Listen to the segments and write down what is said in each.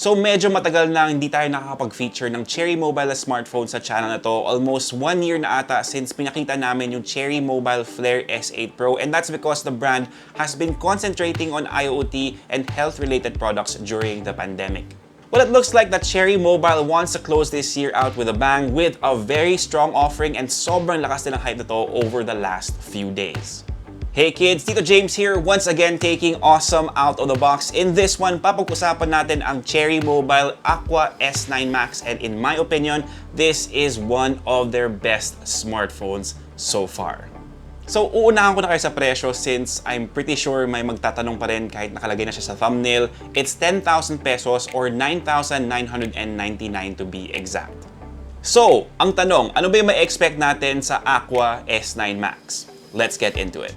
So medyo matagal na hindi tayo nakakapag-feature ng Cherry Mobile na smartphone sa channel na to. Almost 1 year na ata since pinakita namin yung Cherry Mobile Flare S8 Pro, and that's because the brand has been concentrating on IoT and health-related products during the pandemic. Well, it looks like that Cherry Mobile wants to close this year out with a bang with a very strong offering, and sobrang lakas din ng hype na to over the last few days. Hey kids, Tito James here, once again taking awesome out of the box. In this one, papag-usapan natin ang Cherry Mobile Aqua S9 Max, and in my opinion, this is one of their best smartphones so far. So, uunahan ko na kayo sa presyo since I'm pretty sure may magtatanong pa rin kahit nakalagay na siya sa thumbnail. It's 10,000 pesos or 9,999 to be exact. So, ang tanong, ano ba yung ma-expect natin sa Aqua S9 Max? Let's get into it.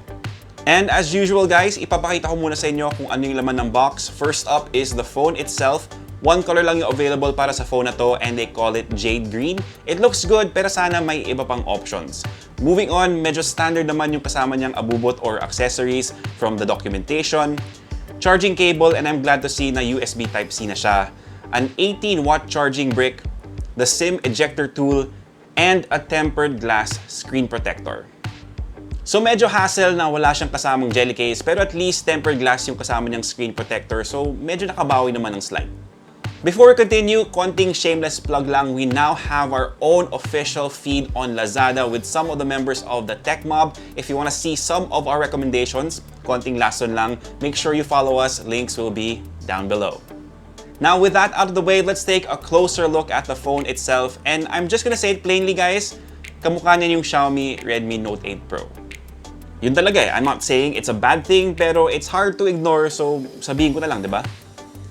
And as usual guys, ipapakita ko muna sa inyo kung ano yung laman ng box. First up is the phone itself. One color lang yung available para sa phone na to, and they call it Jade Green. It looks good pero sana may iba pang options. Moving on, medyo standard naman yung kasama niyang abubot or accessories from the documentation. Charging cable, and I'm glad to see na USB Type-C na siya. An 18-watt charging brick, the SIM ejector tool, and a tempered glass screen protector. So medyo hassle na wala siyang kasamang jelly case, pero at least tempered glass yung kasama niyang screen protector, so medyo nakabawi naman ng slide. Before we continue, konting shameless plug lang, we now have our own official feed on Lazada with some of the members of the Tech Mob. If you want to see some of our recommendations, konting lesson lang, make sure you follow us, links will be down below. Now with that out of the way, let's take a closer look at the phone itself, and I'm just gonna say it plainly guys, kamukha niya yung Xiaomi Redmi Note 8 Pro. Yun talaga eh. I'm not saying it's a bad thing, pero it's hard to ignore, so sabihin ko na lang, di ba?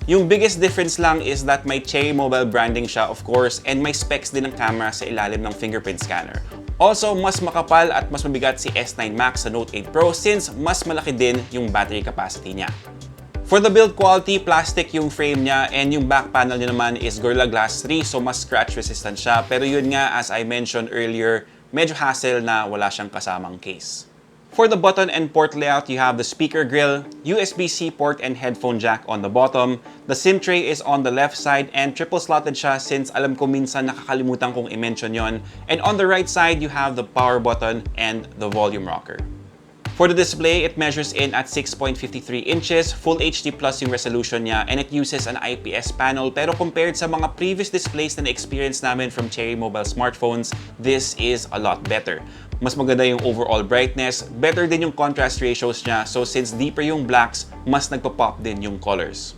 Yung biggest difference lang is that may Cherry Mobile branding siya, of course, and may specs din ng camera sa ilalim ng fingerprint scanner. Also, mas makapal at mas mabigat si S9 Max sa Note 8 Pro since mas malaki din yung battery capacity niya. For the build quality, plastic yung frame niya, and yung back panel niya naman is Gorilla Glass 3, so mas scratch resistant siya. Pero yun nga, as I mentioned earlier, medyo hassle na wala siyang kasamang case. For the button and port layout, you have the speaker grill, USB-C port and headphone jack on the bottom. The SIM tray is on the left side and triple-slotted siya since alam ko minsan nakakalimutan kong i-mention yon. And on the right side, you have the power button and the volume rocker. For the display, it measures in at 6.53 inches, Full HD Plus yung resolution niya, and it uses an IPS panel. Pero compared sa mga previous displays na na-experience namin from Cherry Mobile smartphones, this is a lot better. Mas maganda yung overall brightness, better din yung contrast ratios niya, so since deeper yung blacks, mas nagpa-pop din yung colors.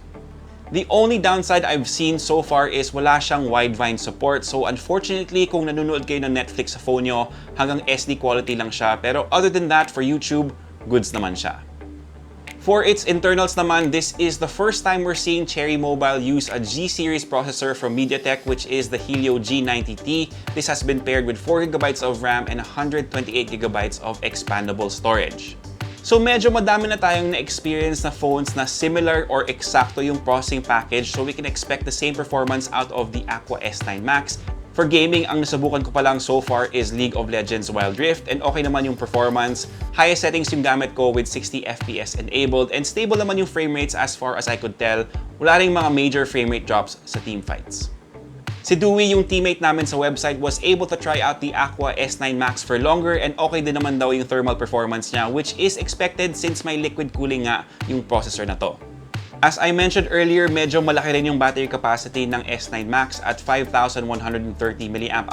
The only downside I've seen so far is wala siyang widevine support, so unfortunately kung nanonood kayo ng Netflix sa phone nyo, hanggang SD quality lang siya, pero other than that, for YouTube, goods naman siya. For its internals naman, this is the first time we're seeing Cherry Mobile use a G-series processor from MediaTek, which is the Helio G90T. This has been paired with 4GB of RAM and 128GB of expandable storage. So medyo madami na tayong na-experience na phones na similar or eksakto yung processing package, so we can expect the same performance out of the Aqua S9 Max. For gaming, ang nasubukan ko pa lang so far is League of Legends Wild Rift, and okay naman yung performance. Highest settings yung gamit ko with 60 FPS enabled, and stable naman yung frame rates as far as I could tell. Wala ring mga major frame rate drops sa teamfights. Si Dewey, yung teammate namin sa website, was able to try out the Aqua S9 Max for longer, and okay din naman daw yung thermal performance niya, which is expected since may liquid cooling nga yung processor na to. As I mentioned earlier, medyo malaki rin yung battery capacity ng S9 Max at 5,130 mAh.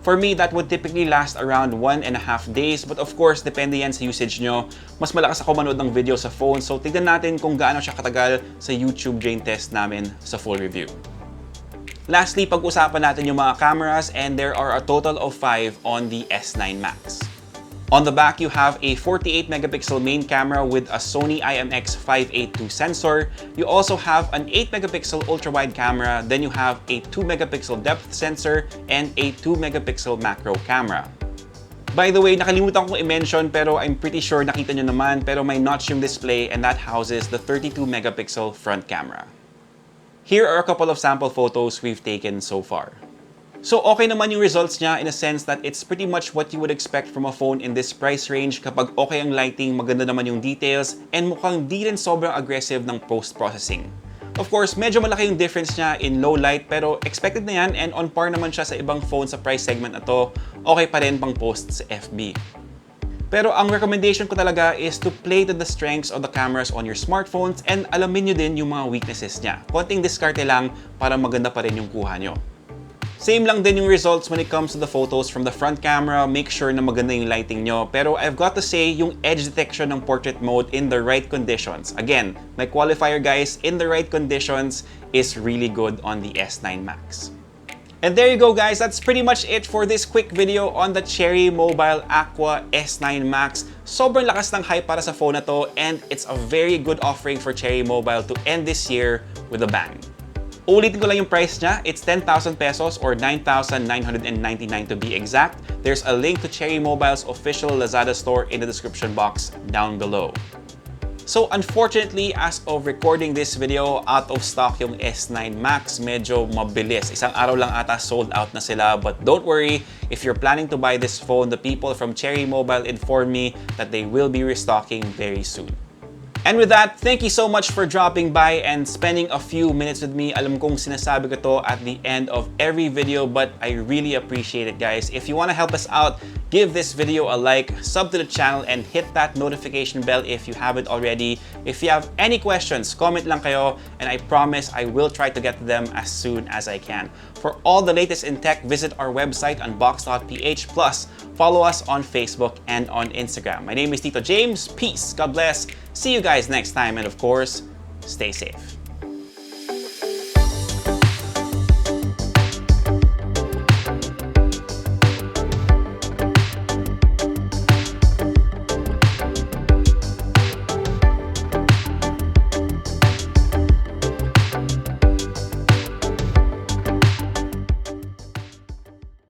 For me, that would typically last around 1.5 days, but of course, depende yan sa usage nyo. Mas malakas ako manood ng video sa phone, so tignan natin kung gaano siya katagal sa YouTube drain test namin sa full review. Lastly, pag-usapan natin yung mga cameras, and there are a total of 5 on the S9 Max. On the back, you have a 48-megapixel main camera with a Sony IMX582 sensor. You also have an 8-megapixel ultra-wide camera, then you have a 2-megapixel depth sensor and a 2-megapixel macro camera. By the way, nakalimutan kong i-mention pero I'm pretty sure nakita nyo naman, pero may notch yung display, and that houses the 32-megapixel front camera. Here are a couple of sample photos we've taken so far. So okay naman yung results niya in a sense that it's pretty much what you would expect from a phone in this price range. Kapag okay ang lighting, maganda naman yung details, and mukhang di rin sobrang aggressive ng post-processing. Of course, medyo malaki yung difference niya in low light pero expected na yan and on par naman siya sa ibang phone sa price segment na to. Okay pa rin pang post sa FB. Pero ang recommendation ko talaga is to play to the strengths of the cameras on your smartphones and alamin nyo din yung mga weaknesses niya. Konting diskarte lang para maganda pa rin yung kuha nyo. Same lang din yung results when it comes to the photos from the front camera. Make sure na maganda yung lighting nyo. Pero I've got to say, yung edge detection ng portrait mode in the right conditions. Again, my qualifier guys, in the right conditions is really good on the S9 Max. And there you go guys, that's pretty much it for this quick video on the Cherry Mobile Aqua S9 Max. Sobrang lakas ng hype para sa phone na to and it's a very good offering for Cherry Mobile to end this year with a bang. Ulitin ko lang yung price niya, it's 10,000 pesos or 9,999 to be exact. There's a link to Cherry Mobile's official Lazada store in the description box down below. So unfortunately, as of recording this video, out of stock yung S9 Max. Medyo mabilis. Isang araw lang ata sold out na sila. But don't worry, if you're planning to buy this phone, the people from Cherry Mobile informed me that they will be restocking very soon. And with that, thank you so much for dropping by and spending a few minutes with me. Alam kong sinasabi ko to at the end of every video, but I really appreciate it, guys. If you want to help us out, give this video a like, sub to the channel, and hit that notification bell if you haven't already. If you have any questions, comment lang kayo, and I promise I will try to get to them as soon as I can. For all the latest in tech, visit our website unbox.ph. Plus, follow us on Facebook and on Instagram. My name is Tito James. Peace. God bless. See you guys next time. And of course, stay safe.